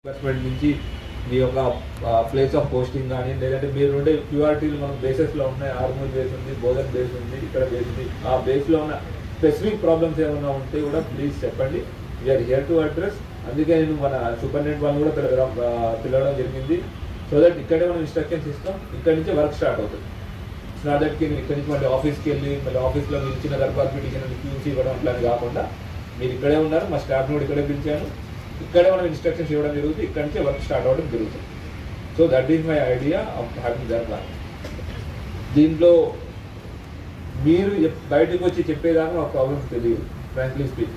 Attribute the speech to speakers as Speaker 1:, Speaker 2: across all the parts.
Speaker 1: Department నుంచి మీ యొక్క place of posting కానీ లేదంటే మీరు ఉండే ప్యూరిటీలు మనం బేసెస్లో ఉన్నాయి. ఆర్మూర్ బేస్ ఉంది, బోధన్ బేస్ ఉంది, ఇక్కడ బేస్ ఉంది. ఆ బేస్లో ఉన్న స్పెసిఫిక్ ప్రాబ్లమ్స్ ఏమైనా ఉంటే కూడా ప్లీజ్ చెప్పండి. We are here to address. అందుకే నేను మన సూపరింటెండెంట్ వాళ్ళు కూడా పిలవడం జరిగింది. సో దట్ ఇక్కడే మనం ఇన్స్ట్రక్షన్స్ ఇస్తాం, ఇక్కడి నుంచి వర్క్ స్టార్ట్ అవుతుంది. ఇట్స్ నాట్ దట్ ఇక్కడి నుంచి మళ్ళీ ఆఫీస్కి వెళ్ళి మళ్ళీ ఆఫీస్లో మీరు ఇచ్చిన దర్బార్ పిటిషన్ క్యూసీ ఇవ్వడం అట్లా కాకుండా మీరు ఇక్కడే ఉన్నారు. మా స్టాఫ్ని కూడా ఇక్కడే పిలిచాను. ఇక్కడే మనం ఇన్స్ట్రక్షన్స్ ఇవ్వడం జరుగుతుంది. ఇక్కడి నుంచి వర్క్ స్టార్ట్ అవ్వడం జరుగుతుంది. So that is my idea of having Darbar. దీంట్లో మీరు బయటకు వచ్చి చెప్పేదాకా మా ప్రాబ్లమ్స్ తెలియదు. ఫ్రాంక్లీ స్పీక్,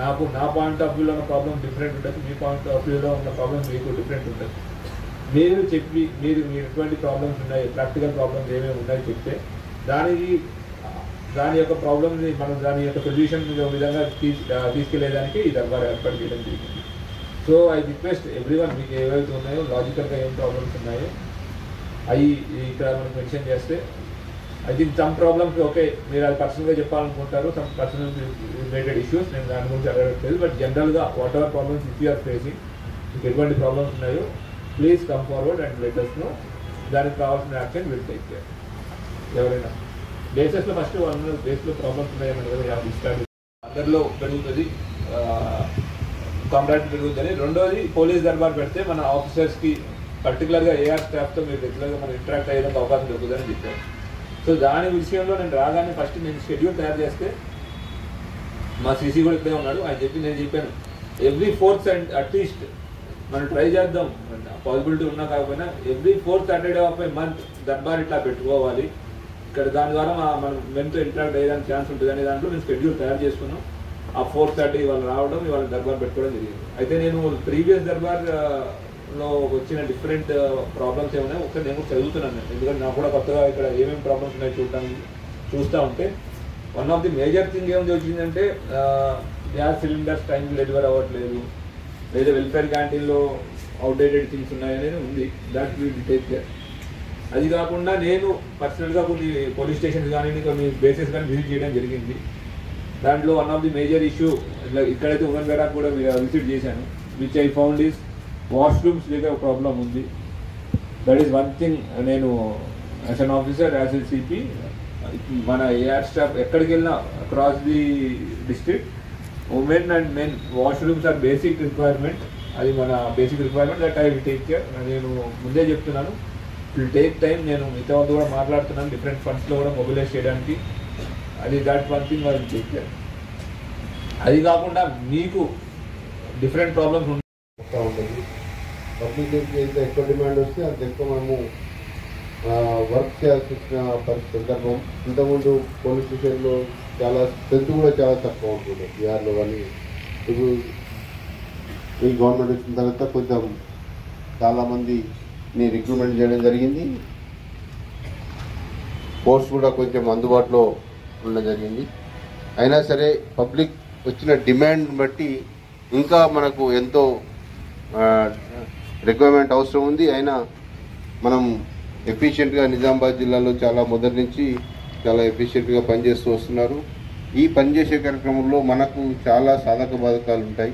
Speaker 1: నాకు నా పాయింట్ ఆఫ్ వ్యూలో ఉన్న ప్రాబ్లమ్ డిఫరెంట్ ఉంటుంది, మీ పాయింట్ ఆఫ్ వ్యూలో ఉన్న ప్రాబ్లమ్ మీకు డిఫరెంట్ ఉంటుంది. మీరు చెప్పి మీరు ఎటువంటి ప్రాబ్లమ్స్ ఉన్నాయి, ప్రాక్టికల్ ప్రాబ్లమ్స్ ఏమేమి ఉన్నాయో చెప్తే దాని యొక్క ప్రాబ్లమ్ని మనం దాని యొక్క సొల్యూషన్ విధంగా తీసుకెళ్లేదానికి ఈ దర్బార్ ఏర్పాటు చేయడం జరిగింది. సో ఐ రిక్వెస్ట్ ఎవ్రీవన్, మీకు ఏవైతే ఉన్నాయో లాజికల్గా ఏం ప్రాబ్లమ్స్ ఉన్నాయో అవి ఇక్కడ మనం మెన్షన్ చేస్తే I think some problems okay మీరు అది పర్సనల్గా చెప్పాలనుకుంటారు, సమ్ పర్సనల్ రిలేటెడ్ ఇష్యూస్, నేను దాని గురించి అడగట్లేదు. బట్ జనరల్గా whatever problems if you're facing, మీకు ఎటువంటి ప్రాబ్లమ్స్ ఉన్నాయో please come forward and let us know. దానికి కావాల్సిన యాక్షన్ విల్ టేక్ కేర్. ఎవరైనా బేసెస్లో ఫస్ట్ వాళ్ళ బేస్లో ప్రాబ్లమ్స్ ఉన్నాయని కదా స్టార్ట్ అందరిలో పెరుగుతుంది, కాంట్రాక్ట్ పెరుగుతుంది. రెండోది పోలీస్ దర్బార్ పెడితే మన ఆఫీసర్స్కి పర్టికులర్గా ఏఆర్ స్టాఫ్తో మీరు రెగ్యులర్గా మనం ఇంటరాక్ట్ అయ్యేందుకు అవకాశం దొరుకుతుందని చెప్పారు. సో దాని విషయంలో నేను రాగానే ఫస్ట్ నేను షెడ్యూల్ తయారు చేస్తే మా సీసీ కూడా ఇక్కడే ఉన్నాడు, ఆయన నేను చెప్పాను ఎవ్రీ 4th అట్లీస్ట్ మనం ట్రై చేద్దాం, పాసిబిలిటీ ఉన్నా కాకపోయినా every 4th Saturday of A month Darbar ఇట్లా పెట్టుకోవాలి. ఇక్కడ దాని ద్వారా మనం మెంతో ఇంటరాక్ట్ అయ్యేదానికి ఛాన్స్ ఉంటుంది అనే దాంట్లో నేను షెడ్యూల్ తయారు చేసుకున్నాం. ఆ 4th Saturday ఇవాళ రావడం, ఇవాళ దర్బార్ పెట్టుకోవడం జరిగింది. అయితే నేను ప్రీవియస్ దర్బార్లో వచ్చిన డిఫరెంట్ ప్రాబ్లమ్స్ ఏమైనా ఒకసారి నేను కూడా చదువుతున్నాను, ఎందుకంటే నాకు కూడా కొత్తగా ఇక్కడ ఏమేమి ప్రాబ్లమ్స్ ఉన్నాయో చూస్తూ ఉంటే one of the major thing ఏమైంది వచ్చిందంటే గ్యాస్ సిలిండర్స్ టైంకి డెలివరీ అవ్వట్లేదు, లేదా వెల్ఫేర్ క్యాంటీన్లో అవుట్డేటెడ్ థింగ్స్ ఉన్నాయనేది ఉంది. That will take care. అది కాకుండా నేను పర్సనల్గా కొన్ని పోలీస్ స్టేషన్స్ కానీ కొన్ని బేసెస్ కానీ విజిట్ చేయడం జరిగింది. దాంట్లో one of the major issue ఇక్కడైతే ఉమెన్ బేరా కూడా విజిట్ చేశాను. Which I found is washrooms దగ్గర ప్రాబ్లం ఉంది. That is one thing. నేను as an officer, as a CP, మన ఏఆర్ స్టాఫ్ ఎక్కడికి వెళ్ళినా across the district women and men washrooms are basic requirement. అది మన basic requirement. That I will take care. నేను ముందే చెప్తున్నాను, విల్ టేక్ టైం. నేను మిగతా వాళ్ళతో కూడా మాట్లాడుతున్నాను, డిఫరెంట్ ఫండ్స్లో కూడా మొబిలైజ్ చేయడానికి. అది that one thing I will take care. అది కాకుండా మీకు డిఫరెంట్ ప్రాబ్లమ్స్
Speaker 2: ఉంటుంది. పబ్లిక్ ఎంత ఎక్కువ డిమాండ్ వస్తే అంత ఎక్కువ మేము వర్క్ చేయాల్సి వచ్చిన సందర్భం. ఇంతకుముందు పోలీస్ స్టేషన్లో చాలా స్ట్రెంత్ కూడా చాలా తక్కువ ఉంటుంది బీహార్లో. కానీ ఇప్పుడు ఈ గవర్నమెంట్ వచ్చిన తర్వాత కొంచెం చాలామందిని రిక్రూట్మెంట్ చేయడం జరిగింది. పోస్ట్ కూడా కొంచెం అందుబాటులో ఉండడం జరిగింది. అయినా సరే పబ్లిక్ వచ్చిన డిమాండ్ బట్టి ఇంకా మనకు ఎంతో రిక్వైర్మెంట్ అవసరం ఉంది. అయినా మనం ఎఫిషియెంట్గా నిజామాబాద్ జిల్లాలో చాలా మొదటి నుంచి చాలా ఎఫిషియెంట్గా పనిచేస్తూ వస్తున్నారు. ఈ పనిచేసే కార్యక్రమంలో మనకు చాలా సాధక బాధకాలు ఉంటాయి.